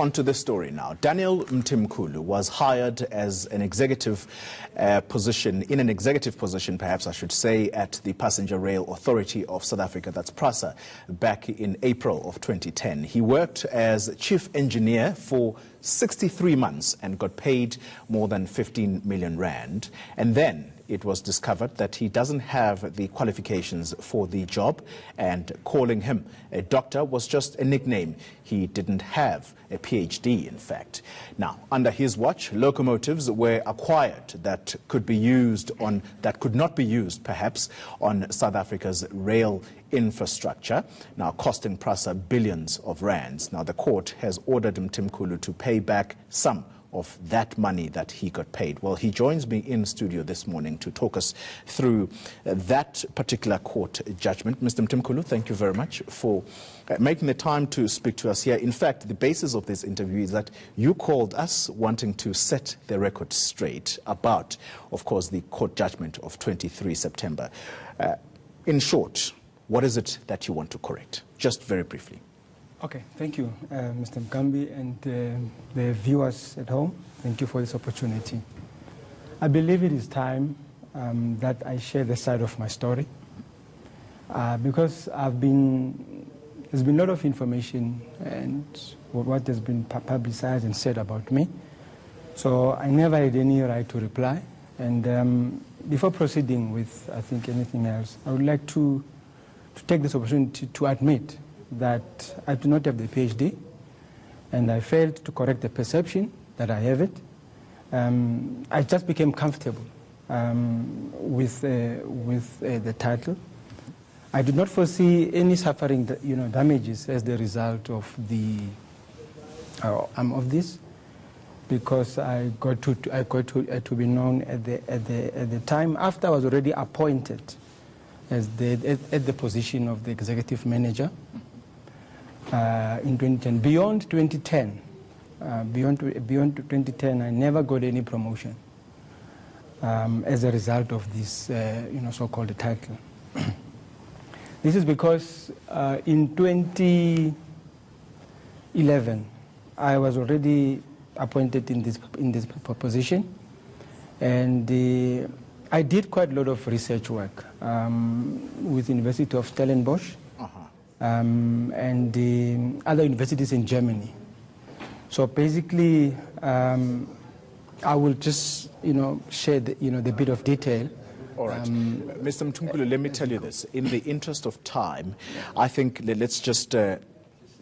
Onto the story now. Daniel Mthimkhulu was hired as an executive position, perhaps I should say, at the Passenger Rail Authority of South Africa, that's Prasa, back in April of 2010. He worked as chief engineer for 63 months and got paid more than 15 million rand. And then it was discovered that he doesn't have the qualifications for the job, and calling him a doctor was just a nickname. He didn't have a PhD, in fact. Now, under his watch, locomotives were acquired that could not be used, perhaps, on South Africa's rail infrastructure, now costing Prasa billions of rands. Now, the court has ordered Mthimkhulu to pay back some of that money that he got paid. Well, he joins me in studio this morning to talk us through that particular court judgment. Mr. Mthimkhulu, thank you very much for making the time to speak to us here. In fact, the basis of this interview is that you called us wanting to set the record straight about, of course, the court judgment of 23 September. In short, what is it that you want to correct? Just very briefly. Okay, thank you, Mr. Mkambi, and the viewers at home. Thank you for this opportunity. I believe it is time that I share the side of my story because there's been a lot of information and what has been publicized and said about me. So I never had any right to reply. And before proceeding with, I think, anything else, I would like to take this opportunity to admit that I do not have the PhD, and I failed to correct the perception that I have it. I just became comfortable with the title. I did not foresee any suffering, damages as the result of this, because I got to be known at the time after I was already appointed at the position of the executive manager. In 2010, beyond 2010, I never got any promotion as a result of this, so-called title. This is because in 2011, I was already appointed in this position, and I did quite a lot of research work with the University of Stellenbosch. And the other universities in Germany. So basically, I will just, share the bit of detail. All right. Mr. Mthimkhulu, let me tell you this. In the interest of time, I think let's just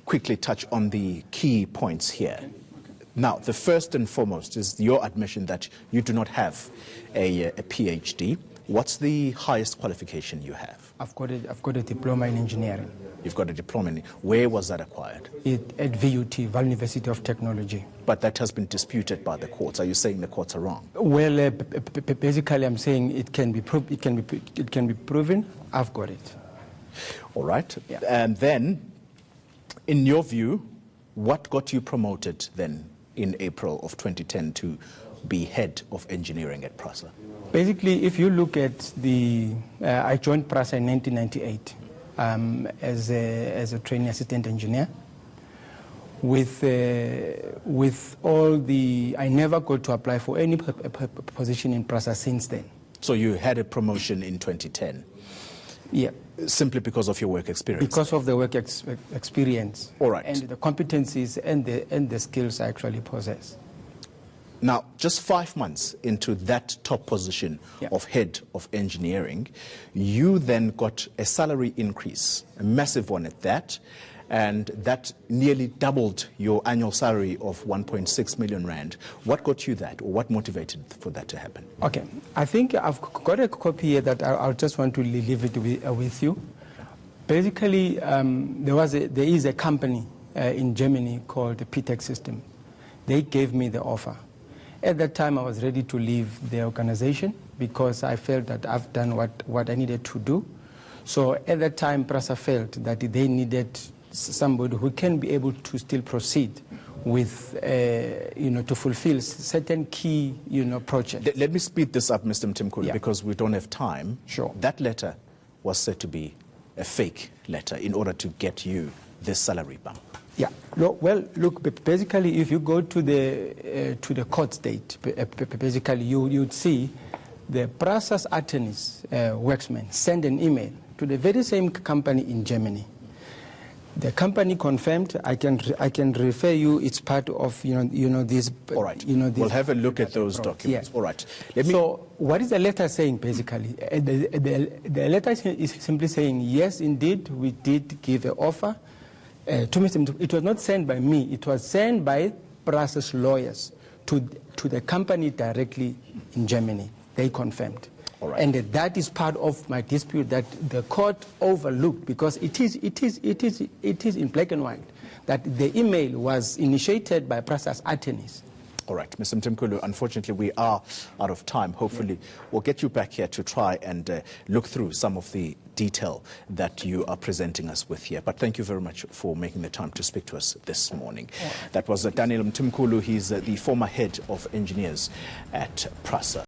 quickly touch on the key points here. Now, the first and foremost is your admission that you do not have a PhD. What's the highest qualification you have? I've got a diploma in engineering. You've got a diploma in. Where was that acquired? At VUT, Vaal University of Technology. But that has been disputed by the courts. Are you saying the courts are wrong? Well, basically, I'm saying it can be proven. I've got it. All right. Yeah. And then, in your view, what got you promoted then in April of 2010 to be head of engineering at Prasa? Basically, if you look at I joined Prasa in 1998 as a training assistant engineer. With all I never got to apply for any position in Prasa since then. So you had a promotion in 2010? Yeah. Simply because of your work experience? Because of the work experience. All right. And the competencies and the skills I actually possess. Now, just 5 months into that top position Yeah. of head of engineering, you then got a salary increase, a massive one at that, and that nearly doubled your annual salary of 1.6 million rand. What got you that, or what motivated for that to happen? Okay, I think I've got a copy here that I'll just want to leave it with you. Basically, there is a company in Germany called the PTEC System. They gave me the offer. At that time, I was ready to leave the organization because I felt that I've done what I needed to do. So at that time, Prasa felt that they needed somebody who can be able to still proceed with, to fulfill certain key, projects. Let me speed this up, Mr. Mthimkhulu, Yeah. because we don't have time. Sure. That letter was said to be a fake letter in order to get you this salary bump. Yeah. Well, look, basically, if you go to the court state, basically, you'd see the Prasa's attorneys, worksmen, send an email to the very same company in Germany. The company confirmed. I can refer you. It's part of this. All right. This we'll have a look at those documents. Yeah. All right. So what is the letter saying basically? The letter is simply saying, yes, indeed, we did give an offer to Mr. Mthimkhulu. It was not sent by me. It was sent by Prasa's lawyers to the company directly in Germany. They confirmed. All right. And that is part of my dispute that the court overlooked, because it is in black and white that the email was initiated by Prasa's attorneys. All right, Mr. Mthimkhulu, unfortunately we are out of time. Hopefully we'll get you back here to try and look through some of the detail that you are presenting us with here. But thank you very much for making the time to speak to us this morning. That was Daniel Mthimkhulu. He's the former head of engineers at Prasa.